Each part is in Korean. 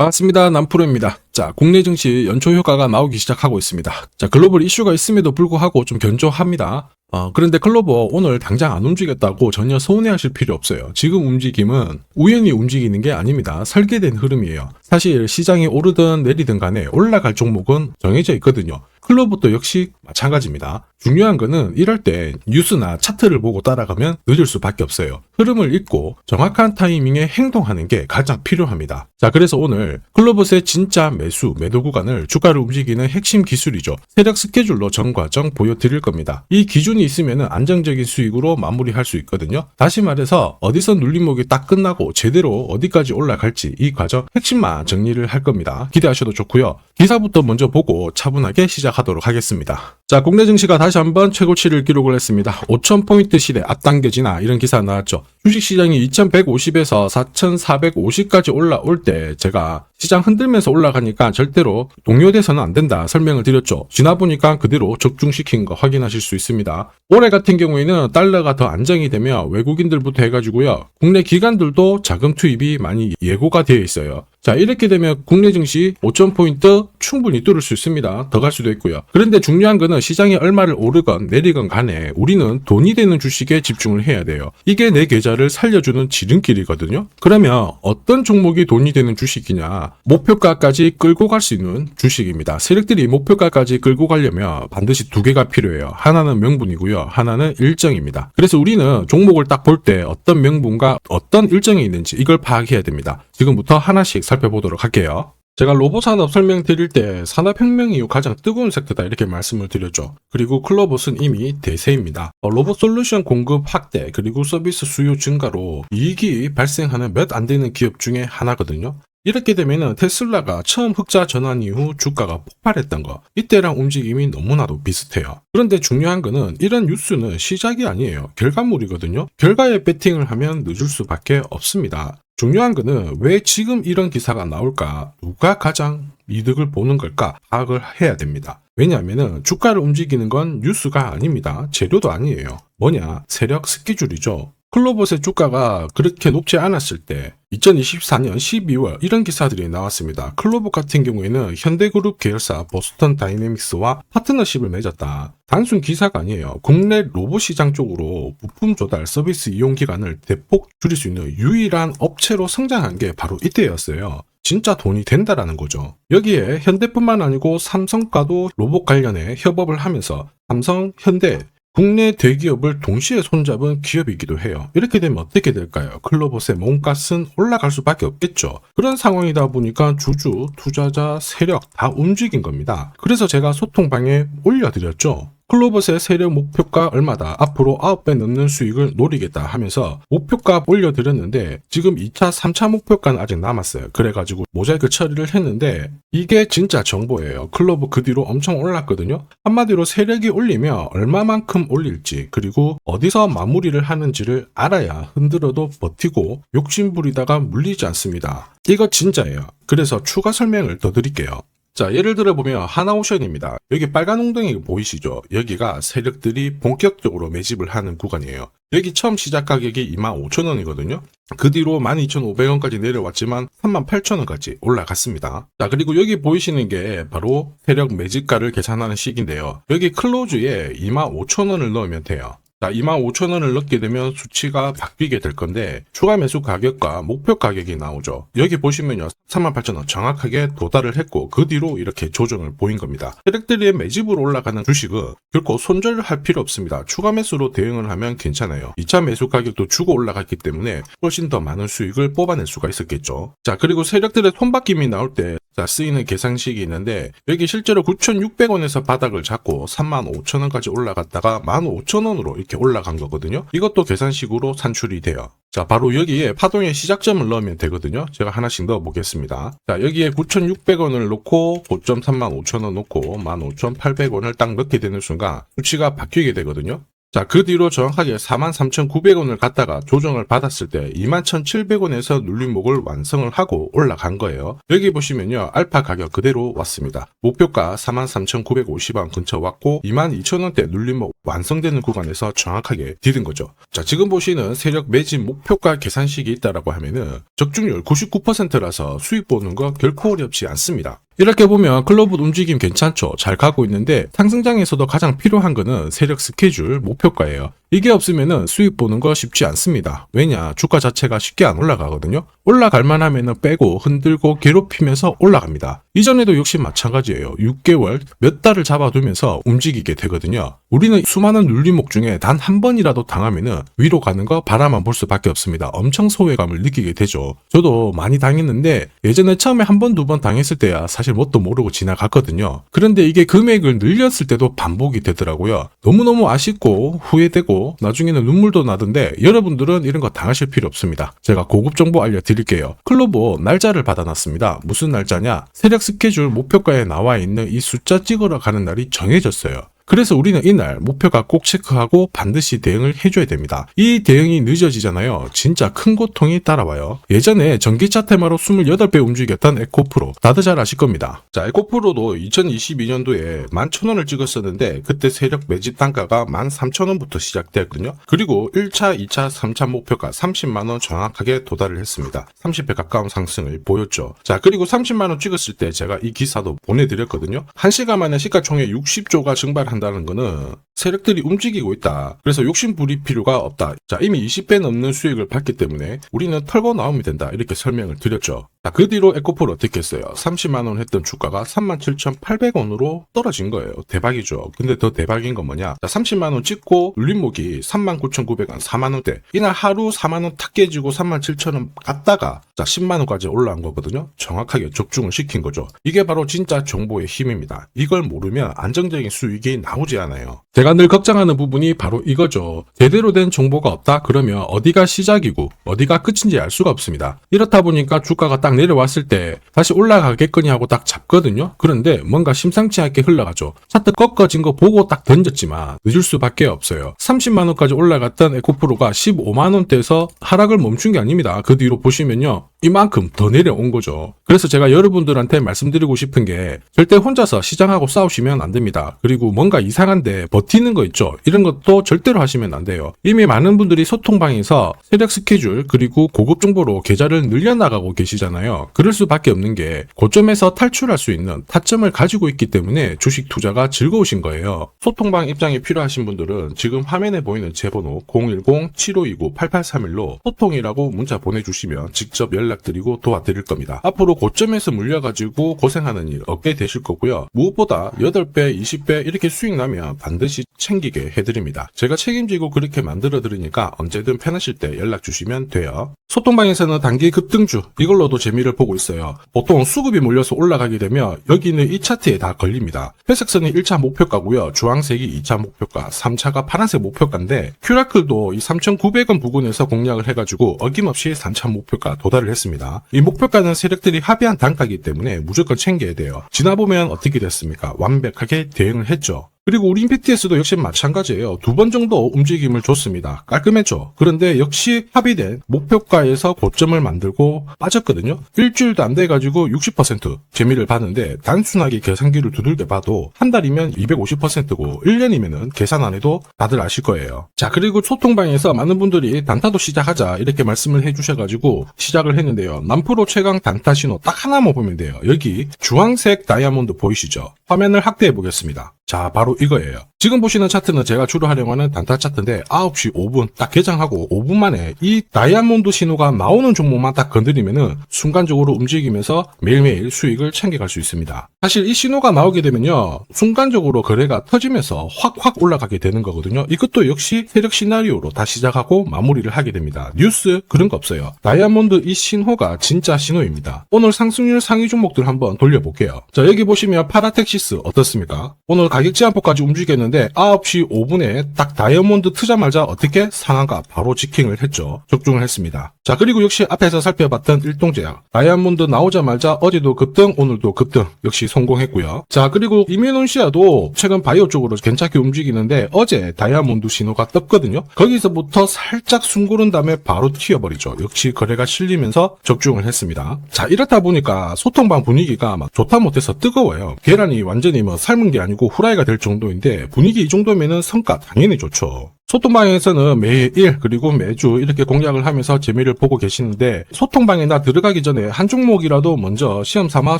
반갑습니다. 남프로입니다. 자, 국내 증시 연초 효과가 나오기 시작하고 있습니다. 자, 글로벌 이슈가 있음에도 불구하고 좀 견조합니다. 그런데 글로벌 오늘 당장 안 움직였다고 전혀 서운해하실 필요 없어요. 지금 움직임은 우연히 움직이는 게 아닙니다. 설계된 흐름이에요. 사실 시장이 오르든 내리든 간에 올라갈 종목은 정해져 있거든요. 클로버도 역시 마찬가지입니다. 중요한 거는 이럴 때 뉴스나 차트를 보고 따라가면 늦을 수밖에 없어요. 흐름을 읽고 정확한 타이밍에 행동하는 게 가장 필요합니다. 자, 그래서 오늘 클로버스의 진짜 매도 구간을 주가를 움직이는 핵심 기술이죠. 세력 스케줄로 전 과정 보여드릴 겁니다. 이 기준이 있으면 안정적인 수익으로 마무리할 수 있거든요. 다시 말해서 어디서 눌림목이 딱 끝나고 제대로 어디까지 올라갈지 이 과정 핵심만 정리를 할 겁니다. 기대하셔도 좋고요. 기사부터 먼저 보고 차분하게 시작하도록 하겠습니다. 자, 국내 증시가 다시 한번 최고치를 기록을 했습니다. 5,000포인트 시대 앞당겨지나 이런 기사 나왔죠. 주식시장이 2150에서 4450까지 올라올 때 제가 시장 흔들면서 올라가니까 절대로 동요돼서는 안 된다 설명을 드렸죠. 지나보니까 그대로 적중시킨 거 확인하실 수 있습니다. 올해 같은 경우에는 달러가 더 안정이 되며 외국인들부터 해가지고요. 국내 기관들도 자금 투입이 많이 예고가 되어 있어요. 자, 이렇게 되면 국내 증시 5,000포인트 충분히 뚫을 수 있습니다. 더 갈 수도 있고요. 그런데 중요한 거는 시장이 얼마를 오르건 내리건 간에 우리는 돈이 되는 주식에 집중을 해야 돼요. 이게 내 계좌를 살려주는 지름길이거든요. 그러면 어떤 종목이 돈이 되는 주식이냐? 목표가까지 끌고 갈 수 있는 주식입니다. 세력들이 목표가까지 끌고 가려면 반드시 두 개가 필요해요. 하나는 명분이고요. 하나는 일정입니다. 그래서 우리는 종목을 딱 볼 때 어떤 명분과 어떤 일정이 있는지 이걸 파악해야 됩니다. 지금부터 하나씩 살펴보도록 할게요. 제가 로봇 산업 설명드릴 때 산업혁명 이후 가장 뜨거운 섹터다 이렇게 말씀을 드렸죠. 그리고 클로봇은 이미 대세입니다. 로봇 솔루션 공급 확대 그리고 서비스 수요 증가로 이익이 발생하는 몇 안 되는 기업 중에 하나거든요. 이렇게 되면은 테슬라가 처음 흑자 전환 이후 주가가 폭발했던 거 이때랑 움직임이 너무나도 비슷해요. 그런데 중요한 거는 이런 뉴스는 시작이 아니에요. 결과물이거든요. 결과에 베팅을 하면 늦을 수밖에 없습니다. 중요한 거는 왜 지금 이런 기사가 나올까? 누가 가장 이득을 보는 걸까? 파악을 해야 됩니다. 왜냐하면 주가를 움직이는 건 뉴스가 아닙니다. 재료도 아니에요. 뭐냐? 세력 스케줄이죠. 클로봇의 주가가 그렇게 높지 않았을 때 2024년 12월 이런 기사들이 나왔습니다. 클로봇 같은 경우에는 현대그룹 계열사 보스턴 다이내믹스와 파트너십을 맺었다. 단순 기사가 아니에요. 국내 로봇 시장 쪽으로 부품 조달 서비스 이용 기간을 대폭 줄일 수 있는 유일한 업체로 성장한 게 바로 이때였어요. 진짜 돈이 된다라는 거죠. 여기에 현대뿐만 아니고 삼성과도 로봇 관련해 협업을 하면서 삼성, 현대 국내 대기업을 동시에 손잡은 기업이기도 해요. 이렇게 되면 어떻게 될까요? 클로봇의 몸값은 올라갈 수밖에 없겠죠. 그런 상황이다 보니까 주주, 투자자, 세력 다 움직인 겁니다. 그래서 제가 소통방에 올려드렸죠. 클로봇의 세력 목표가 얼마다 앞으로 9배 넘는 수익을 노리겠다 하면서 목표가 올려드렸는데 지금 2차, 3차 목표가는 아직 남았어요. 그래가지고 모자이크 처리를 했는데 이게 진짜 정보예요. 클로봇 그 뒤로 엄청 올랐거든요. 한마디로 세력이 올리면 얼마만큼 올릴지 그리고 어디서 마무리를 하는지를 알아야 흔들어도 버티고 욕심부리다가 물리지 않습니다. 이거 진짜예요. 그래서 추가 설명을 더 드릴게요. 자, 예를 들어 보면 하나오션입니다. 여기 빨간 웅덩이 보이시죠? 여기가 세력들이 본격적으로 매집을 하는 구간이에요. 여기 처음 시작 가격이 25,000원이거든요. 그 뒤로 12,500원까지 내려왔지만 38,000원까지 올라갔습니다. 자, 그리고 여기 보이시는 게 바로 세력 매집가를 계산하는 식인데요. 여기 클로즈에 25,000원을 넣으면 돼요. 자, 25,000원을 넣게 되면 수치가 바뀌게 될 건데 추가 매수 가격과 목표 가격이 나오죠. 여기 보시면요. 38,000원 정확하게 도달을 했고 그 뒤로 이렇게 조정을 보인 겁니다. 세력들이 매집으로 올라가는 주식은 결코 손절을 할 필요 없습니다. 추가 매수로 대응을 하면 괜찮아요. 2차 매수 가격도 주고 올라갔기 때문에 훨씬 더 많은 수익을 뽑아낼 수가 있었겠죠. 자, 그리고 세력들의 손바뀜이 나올 때 쓰이는 계산식이 있는데 여기 실제로 9,600원에서 바닥을 잡고 35,000원까지 올라갔다가 15,000원으로 이렇게 올라간 거거든요. 이것도 계산식으로 산출이 돼요. 자, 바로 여기에 파동의 시작점을 넣으면 되거든요. 제가 하나씩 넣어 보겠습니다. 자, 여기에 9,600원을 놓고 고점 35,000원 놓고 15,800원을 딱 넣게 되는 순간 수치가 바뀌게 되거든요. 자, 그 뒤로 정확하게 43,900원을 갖다가 조정을 받았을 때 21,700원에서 눌림목을 완성을 하고 올라간 거예요. 여기 보시면요, 알파 가격 그대로 왔습니다. 목표가 43,950원 근처 왔고 22,000원대 눌림목 완성되는 구간에서 정확하게 디딘 거죠. 자, 지금 보시는 세력 매집 목표가 계산식이 있다라고 하면은 적중률 99%라서 수익 보는 거 결코 어렵지 않습니다. 이렇게 보면 클로브 움직임 괜찮죠? 잘 가고 있는데 상승장에서도 가장 필요한 거는 세력 스케줄 목표가예요. 이게 없으면은 수익 보는 거 쉽지 않습니다. 왜냐? 주가 자체가 쉽게 안 올라가거든요. 올라갈만 하면은 빼고 흔들고 괴롭히면서 올라갑니다. 이전에도 역시 마찬가지예요. 6개월 몇 달을 잡아두면서 움직이게 되거든요. 우리는 수많은 눌림목 중에 단 한 번이라도 당하면은 위로 가는 거 바라만 볼 수밖에 없습니다. 엄청 소외감을 느끼게 되죠. 저도 많이 당했는데 예전에 처음에 한 번, 두 번 당했을 때야 사실 뭣도 모르고 지나갔거든요. 그런데 이게 금액을 늘렸을 때도 반복이 되더라고요. 너무너무 아쉽고 후회되고 나중에는 눈물도 나던데 여러분들은 이런 거 당하실 필요 없습니다. 제가 고급 정보 알려드릴게요. 클로버 날짜를 받아놨습니다. 무슨 날짜냐? 세력 스케줄 목표가에 나와 있는 이 숫자 찍으러 가는 날이 정해졌어요. 그래서 우리는 이날 목표가 꼭 체크하고 반드시 대응을 해줘야 됩니다. 이 대응이 늦어지잖아요. 진짜 큰 고통이 따라와요. 예전에 전기차 테마로 28배 움직였던 에코프로 다들 잘 아실 겁니다. 자, 에코프로도 2022년도에 11,000원을 찍었었는데 그때 세력 매집 단가가 13,000원부터 시작되었거든요. 그리고 1차, 2차, 3차 목표가 30만원 정확하게 도달을 했습니다. 30배 가까운 상승을 보였죠. 자, 그리고 30만원 찍었을 때 제가 이 기사도 보내드렸거든요. 1시간 만에 시가총액 60조가 증발한 다는 거는 세력들이 움직이고 있다. 그래서 욕심 부릴 필요가 없다. 자, 이미 20배 넘는 수익을 받기 때문에 우리는 털고 나오면 된다. 이렇게 설명을 드렸죠. 자, 그 뒤로 에코프로 어떻게 했어요? 30만원 했던 주가가 37,800원으로 떨어진 거예요. 대박이죠. 근데 더 대박인 건 뭐냐? 자, 30만원 찍고 눌림목이 39,900원, 4만원대. 이날 하루 4만원 탁 깨지고 37,000원 갔다가 자, 10만원까지 올라온 거거든요. 정확하게 적중을 시킨 거죠. 이게 바로 진짜 정보의 힘입니다. 이걸 모르면 안정적인 수익이 나오지 않아요. 제가 늘 걱정하는 부분이 바로 이거죠. 제대로 된 정보가 없다? 그러면 어디가 시작이고 어디가 끝인지 알 수가 없습니다. 이렇다 보니까 주가가 딱 내려왔을 때 다시 올라가겠거니 하고 딱 잡거든요. 그런데 뭔가 심상치 않게 흘러가죠. 차트 꺾어진 거 보고 딱 던졌지만 늦을 수밖에 없어요. 30만원까지 올라갔던 에코프로가 15만원대에서 하락을 멈춘 게 아닙니다. 그 뒤로 보시면요. 이만큼 더 내려온 거죠. 그래서 제가 여러분들한테 말씀드리고 싶은 게 절대 혼자서 시장하고 싸우시면 안 됩니다. 그리고 뭔가 이상한데 버티는 거 있죠. 이런 것도 절대로 하시면 안 돼요. 이미 많은 분들이 소통방에서 세력 스케줄 그리고 고급 정보로 계좌를 늘려나가고 계시잖아요. 그럴 수밖에 없는 게 고점에서 탈출할 수 있는 타점을 가지고 있기 때문에 주식 투자가 즐거우신 거예요. 소통방 입장이 필요하신 분들은 지금 화면에 보이는 제 번호 010-7529-8831로 소통이라고 문자 보내주시면 직접 연락드리고 도와드릴 겁니다. 앞으로 고점에서 물려가지고 고생하는 일 없게 되실 거고요. 무엇보다 8배, 20배 이렇게 수익 나면 반드시 챙기게 해드립니다. 제가 책임지고 그렇게 만들어드리니까 언제든 편하실 때 연락 주시면 돼요. 소통방에서는 단기 급등주 이걸로도 재미를 보고 있어요. 보통 수급이 몰려서 올라가게 되면 여기는 이 차트에 다 걸립니다. 회색선이 1차 목표가고요. 주황색이 2차 목표가, 3차가 파란색 목표가인데 큐라클도 이 3,900원 부근에서 공략을 해가지고 어김없이 3차 목표가 도달을 했습니다. 이 목표가는 세력들이 합의한 단가이기 때문에 무조건 챙겨야 돼요. 지나보면 어떻게 됐습니까? 완벽하게 대응을 했죠. 그리고 우리 임팩트에서도 역시 마찬가지예요. 2번 정도 움직임을 줬습니다. 깔끔했죠. 그런데 역시 합의된 목표가에서 고점을 만들고 빠졌거든요. 일주일도 안 돼가지고 60% 재미를 봤는데 단순하게 계산기를 두들겨 봐도 한 달이면 250%고 1년이면은 계산 안 해도 다들 아실 거예요. 자, 그리고 소통방에서 많은 분들이 단타도 시작하자 이렇게 말씀을 해주셔가지고 시작을 했는데요. 남프로 최강 단타 신호 딱 하나만 보면 돼요. 여기 주황색 다이아몬드 보이시죠? 화면을 확대해 보겠습니다. 자, 바로 이거예요. 지금 보시는 차트는 제가 주로 활용하는 단타 차트인데 9시 5분 딱 개장하고 5분 만에 이 다이아몬드 신호가 나오는 종목만 딱 건드리면은 순간적으로 움직이면서 매일매일 수익을 챙겨갈 수 있습니다. 사실 이 신호가 나오게 되면요. 순간적으로 거래가 터지면서 확 올라가게 되는 거거든요. 이것도 역시 세력 시나리오로 다 시작하고 마무리를 하게 됩니다. 뉴스 그런 거 없어요. 다이아몬드 이 신호가 진짜 신호입니다. 오늘 상승률 상위 종목들 한번 돌려볼게요. 자, 여기 보시면 파라텍시스 어떻습니까? 오늘 가격 제한폭까지 움직였는데 9시 5분에 딱 다이아몬드 트자마자 어떻게 상한가 바로 지킹을 했죠. 적중을 했습니다. 자, 자, 그리고 역시 앞에서 살펴봤던 일동제약. 다이아몬드 나오자마자 어제도 급등, 오늘도 급등. 역시 성공했고요. 자, 그리고 이뮤논시아도 최근 바이오 쪽으로 괜찮게 움직이는데 어제 다이아몬드 신호가 떴거든요. 거기서부터 살짝 숨고른 다음에 바로 튀어버리죠. 역시 거래가 실리면서 적중을 했습니다. 자, 이렇다 보니까 소통방 분위기가 막 좋다 못해서 뜨거워요. 계란이 완전히 뭐 삶은 게 아니고 후라이가 될 정도인데 분위기 이 정도면은 성과 당연히 좋죠. 소통방에서는 매일 그리고 매주 이렇게 공략을 하면서 재미를 보고 계시는데 소통방에 나 들어가기 전에 한 종목이라도 먼저 시험 삼아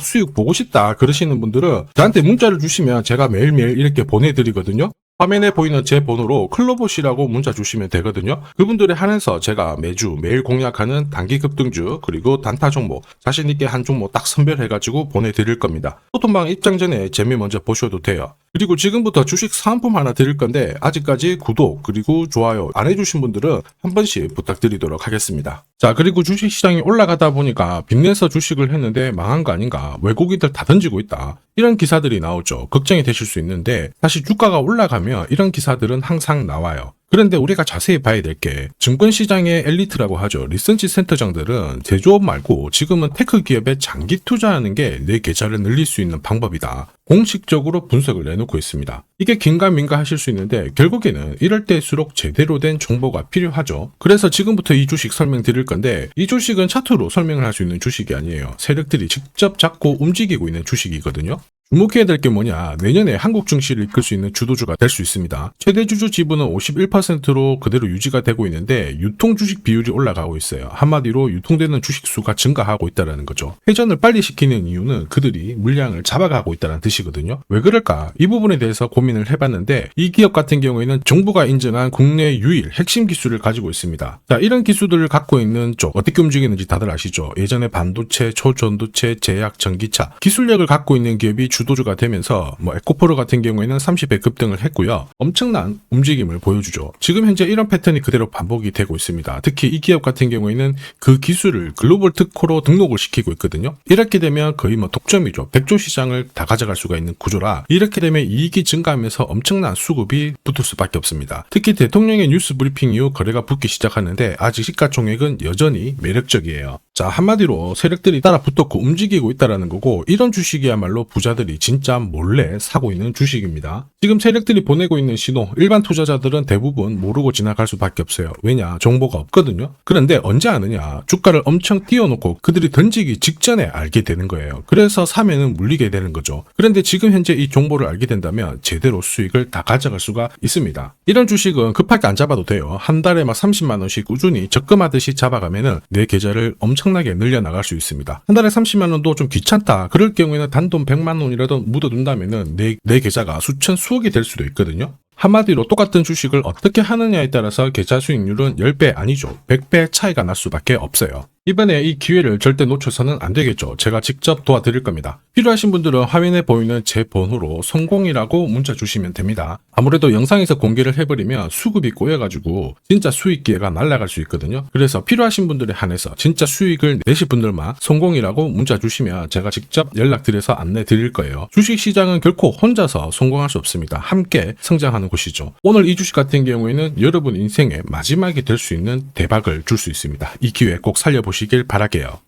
수익 보고 싶다 그러시는 분들은 저한테 문자를 주시면 제가 매일매일 이렇게 보내드리거든요. 화면에 보이는 제 번호로 클로봇이라고 문자 주시면 되거든요. 그분들에 한해서 제가 매일 공략하는 단기 급등주 그리고 단타 종목 자신있게 한 종목 딱 선별해가지고 보내드릴 겁니다. 소통방 입장 전에 재미 먼저 보셔도 돼요. 그리고 지금부터 주식 사은품 하나 드릴 건데 아직까지 구독 그리고 좋아요 안 해주신 분들은 한 번씩 부탁드리도록 하겠습니다. 자, 그리고 주식시장이 올라가다 보니까 빚내서 주식을 했는데 망한 거 아닌가, 외국인들 다 던지고 있다, 이런 기사들이 나오죠. 걱정이 되실 수 있는데 사실 주가가 올라가면 이런 기사들은 항상 나와요. 그런데 우리가 자세히 봐야 될 게 증권시장의 엘리트라고 하죠. 리서치 센터장들은 제조업 말고 지금은 테크 기업에 장기 투자하는 게 내 계좌를 늘릴 수 있는 방법이다. 공식적으로 분석을 내놓고 있습니다. 이게 긴가민가 하실 수 있는데 결국에는 이럴 때일수록 제대로 된 정보가 필요하죠. 그래서 지금부터 이 주식 설명드릴 건데 이 주식은 차트로 설명을 할 수 있는 주식이 아니에요. 세력들이 직접 잡고 움직이고 있는 주식이거든요. 주목해야 될 게 뭐냐, 내년에 한국 증시를 이끌 수 있는 주도주가 될 수 있습니다. 최대 주주 지분은 51%로 그대로 유지가 되고 있는데 유통 주식 비율이 올라가고 있어요. 한마디로 유통되는 주식 수가 증가하고 있다는 거죠. 회전을 빨리 시키는 이유는 그들이 물량을 잡아가고 있다는 뜻이거든요. 왜 그럴까? 이 부분에 대해서 고민을 해봤는데 이 기업 같은 경우에는 정부가 인정한 국내 유일 핵심 기술을 가지고 있습니다. 자, 이런 기술들을 갖고 있는 쪽 어떻게 움직이는지 다들 아시죠? 예전에 반도체, 초전도체, 제약, 전기차 기술력을 갖고 있는 기업이 주도주가 되면서 에코프로 같은 경우에는 30배 급등을 했고요. 엄청난 움직임을 보여주죠. 지금 현재 이런 패턴이 그대로 반복이 되고 있습니다. 특히 이 기업 같은 경우에는 그 기술을 글로벌 특허로 등록을 시키고 있거든요. 이렇게 되면 거의 독점이죠. 100조 시장을 다 가져갈 수가 있는 구조라 이렇게 되면 이익이 증가하면서 엄청난 수급이 붙을 수밖에 없습니다. 특히 대통령의 뉴스 브리핑 이후 거래가 붙기 시작하는데 아직 시가총액은 여전히 매력적이에요. 자, 한마디로 세력들이 따라 붙었고 움직이고 있다는 거고 이런 주식이야말로 부자들이 진짜 몰래 사고 있는 주식입니다. 지금 세력들이 보내고 있는 신호 일반 투자자들은 대부분 모르고 지나갈 수밖에 없어요. 왜냐? 정보가 없거든요. 그런데 언제 아느냐? 주가를 엄청 띄워놓고 그들이 던지기 직전에 알게 되는 거예요. 그래서 사면은 물리게 되는 거죠. 그런데 지금 현재 이 정보를 알게 된다면 제대로 수익을 다 가져갈 수가 있습니다. 이런 주식은 급하게 안 잡아도 돼요. 한 달에 30만 원씩 꾸준히 적금하듯이 잡아가면은 내 계좌를 엄청나게 늘려나갈 수 있습니다. 한 달에 30만 원도 좀 귀찮다. 그럴 경우에는 단돈 100만 원이라도 묻어둔다면은 내 계좌가 수천 수억이 될 수도 있거든요. 한마디로 똑같은 주식을 어떻게 하느냐에 따라서 계좌 수익률은 10배 아니죠. 100배 차이가 날 수밖에 없어요. 이번에 이 기회를 절대 놓쳐서는 안 되겠죠. 제가 직접 도와드릴 겁니다. 필요하신 분들은 화면에 보이는 제 번호로 성공이라고 문자 주시면 됩니다. 아무래도 영상에서 공개를 해버리면 수급이 꼬여가지고 진짜 수익 기회가 날아갈 수 있거든요. 그래서 필요하신 분들에 한해서 진짜 수익을 내실 분들만 성공이라고 문자 주시면 제가 직접 연락드려서 안내 드릴 거예요. 주식시장은 결코 혼자서 성공할 수 없습니다. 함께 성장하는 곳이죠. 오늘 이 주식 같은 경우에는 여러분 인생의 마지막이 될 수 있는 대박을 줄 수 있습니다. 이 기회 꼭 살려보시길 바랄게요.